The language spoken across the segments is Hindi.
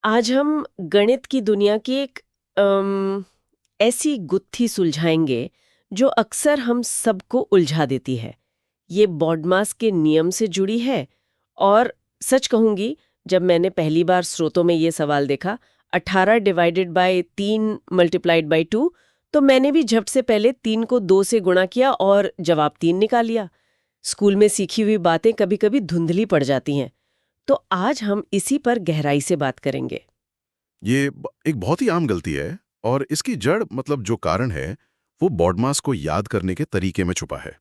आज हम गणित की दुनिया की एक ऐसी गुत्थी सुलझाएंगे जो अक्सर हम सबको उलझा देती है। ये बॉडमास के नियम से जुड़ी है और सच कहूंगी, जब मैंने पहली बार स्रोतों में ये सवाल देखा 18 डिवाइडेड बाय 3 मल्टीप्लाइड बाय 2, तो मैंने भी झट से पहले 3 को 2 से गुणा किया और जवाब 3 निकाल लिया। स्कूल में सीखी हुई बातें कभी कभी धुंधली पड़ जाती हैं। तो आज हम इसी पर गहराई से बात करेंगे। एक बहुत ही आम गलती है और इसकी जड़ मतलब जो कारण है वो बॉडमास को याद करने के तरीके में छुपा है।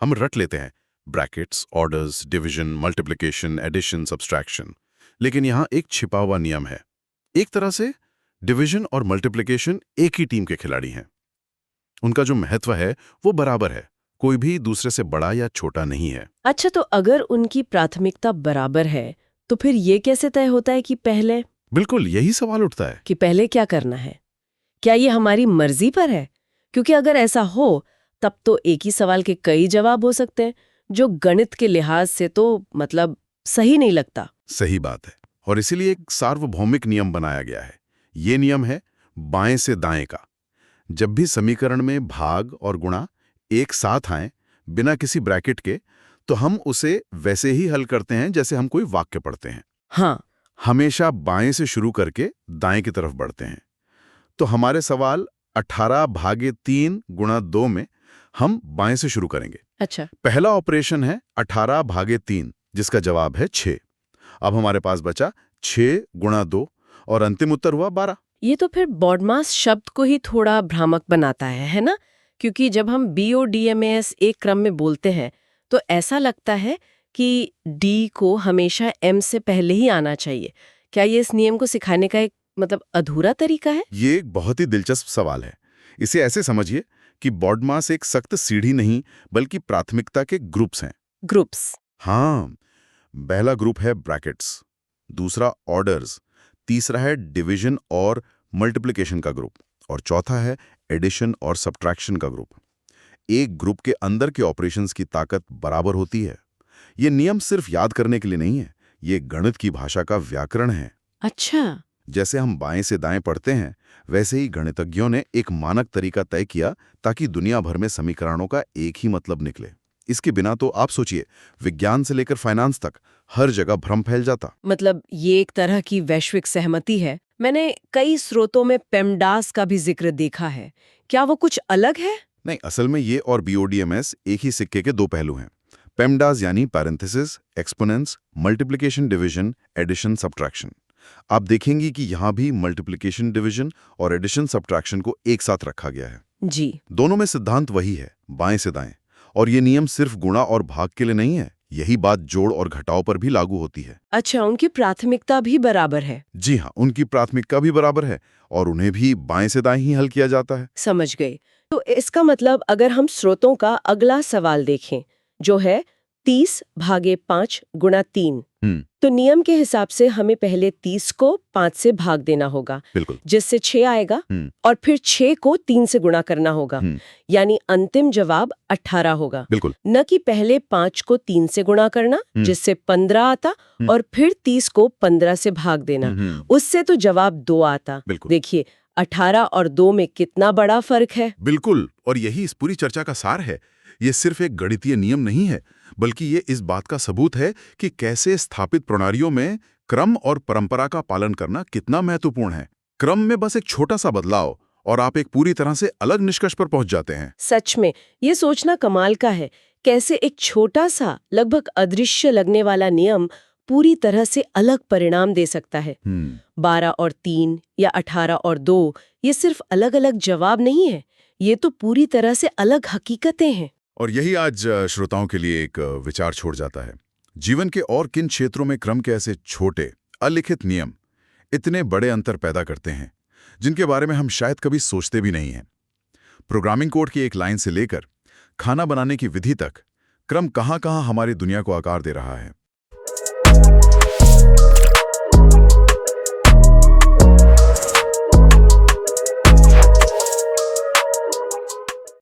हम रट लेते हैं brackets, orders, division, multiplication, addition, subtraction, लेकिन यहाँ एक छिपा हुआ नियम है। एक तरह से डिवीजन और मल्टीप्लिकेशन एक ही टीम के खिलाड़ी हैं। उनका जो महत्व है वो बराबर है, कोई भी दूसरे से बड़ा या छोटा नहीं है। अच्छा, तो अगर उनकी प्राथमिकता बराबर है, तो फिर ये कैसे तय होता है बिल्कुल यही सवाल उठता है। कि पहले क्या करना है? क्या ये हमारी मर्जी पर है? क्योंकि अगर ऐसा हो, तब तो एक ही सवाल के कई जवाब हो सकते हैं, जो गणित के लिहाज से तो मतलब सही नहीं लगता। सही बात है, और इसीलिए एक सार्वभौमिक नियम बनाया गया है। ये नियम है बाएं से दाएं का। जब भी समीकरण में भाग और गुणा एक साथ आए बिना किसी ब्रैकेट के, तो हम उसे वैसे ही हल करते हैं जैसे हम कोई वाक्य पढ़ते हैं। हाँ। हमेशा बाएं से शुरू करके दाएं की तरफ बढ़ते हैं। तो हमारे सवाल 18 भागे 3 गुणा 2 में हम बाएं से शुरू करेंगे। अच्छा। पहला ऑपरेशन है 18 भागे 3, जिसका जवाब है 6। अब हमारे पास बचा 6 गुणा 2 और अंतिम उत्तर हुआ 12। ये तो फिर बॉडमास शब्द को ही थोड़ा भ्रामक बनाता है ना? क्योंकि जब हम BODMAS एक क्रम में बोलते हैं, तो ऐसा लगता है कि डी को हमेशा एम से पहले ही आना चाहिए। क्या ये इस नियम को सिखाने का एक मतलब अधूरा तरीका है? ये एक बहुत ही दिलचस्प सवाल है। इसे ऐसे समझिए कि बॉडमास एक सख्त सीढ़ी नहीं, बल्कि प्राथमिकता के ग्रुप्स हैं। ग्रुप्स। हाँ, पहला ग्रुप है ब्रैकेट्स, दूसरा ऑर्डर्स, तीसरा है डिवीजन और मल्टीप्लिकेशन का ग्रुप, और चौथा है एडिशन और सब्ट्रैक्शन का ग्रुप। एक ग्रुप के अंदर के ऑपरेशंस की ताकत बराबर होती है। ये नियम सिर्फ याद करने के लिए नहीं है, ये गणित की भाषा का व्याकरण है। अच्छा। जैसे हम बाएं से दाएं पढ़ते हैं, वैसे ही गणितज्ञों ने एक मानक तरीका तय किया ताकि दुनिया भर में समीकरणों का एक ही मतलब निकले। इसके बिना तो आप सोचिए, विज्ञान से लेकर फाइनेंस तक हर जगह भ्रम फैल जाता। मतलब ये एक तरह की वैश्विक सहमति है। मैंने कई स्रोतों में पेमडास का भी जिक्र देखा है। क्या वो कुछ अलग है? नहीं, असल में ये और बीओडीएमएस एक ही सिक्के के दो पहलू हैं। पेमडास यानी parenthesis, exponents, multiplication, division, addition, subtraction. आप देखेंगी कि यहाँ भी मल्टीप्लिकेशन, डिवीजन और एडिशन, सब्ट्रैक्शन को एक साथ रखा गया है। जी। दोनों में सिद्धांत वही है, बाएं से दाएं। और ये नियम सिर्फ गुणा और भाग के लिए नहीं है, यही बात जोड़ और घटाव पर भी लागू होती है। अच्छा, उनकी प्राथमिकता भी बराबर है। जी हाँ, उनकी प्राथमिकता भी बराबर है और उन्हें भी बाएं से दाएं ही हल किया जाता है। समझ गई। तो इसका मतलब अगर हम स्रोतों का अगला सवाल देखें, जो है 30 भागे 5 गुणा 3, हम्म। तो नियम के हिसाब से हमें पहले 30 को 5 से भाग देना होगा, बिल्कुल। जिससे 6 आएगा, और फिर 6 को 3 से गुणा करना होगा। यानी अंतिम जवाब 18 होगा। बिल्कुल। न कि पहले 5 को 3 से गुणा करना, जिससे 15 आता, और फिर 30 को 15 से भाग देना, उससे तो जवाब 2 आता। देखिए, 18 और 2 में कितना बड़ा फर्क है। बिल्कुल, और यही इस पूरी चर्चा का सार है। ये सिर्फ एक गणितीय नियम नहीं है, बल्कि ये इस बात का सबूत है कि कैसे स्थापित प्रणालियों में क्रम और परंपरा का पालन करना कितना महत्वपूर्ण है। क्रम में बस एक छोटा सा बदलाव और आप एक पूरी तरह से अलग निष्कर्ष पर पहुंच जाते हैं। सच में ये सोचना कमाल का है, कैसे एक छोटा सा लगभग अदृश्य लगने वाला नियम पूरी तरह से अलग परिणाम दे सकता है। 12 और 3 या 18 और 2 ये सिर्फ अलग अलग जवाब नहीं है, ये तो पूरी तरह से अलग हकीकतें हैं। और यही आज श्रोताओं के लिए एक विचार छोड़ जाता है। जीवन के और किन क्षेत्रों में क्रम के ऐसे छोटे अलिखित नियम इतने बड़े अंतर पैदा करते हैं, जिनके बारे में हम शायद कभी सोचते भी नहीं हैं। प्रोग्रामिंग कोड की एक लाइन से लेकर खाना बनाने की विधि तक क्रम कहां-कहां हमारी दुनिया को आकार दे रहा है।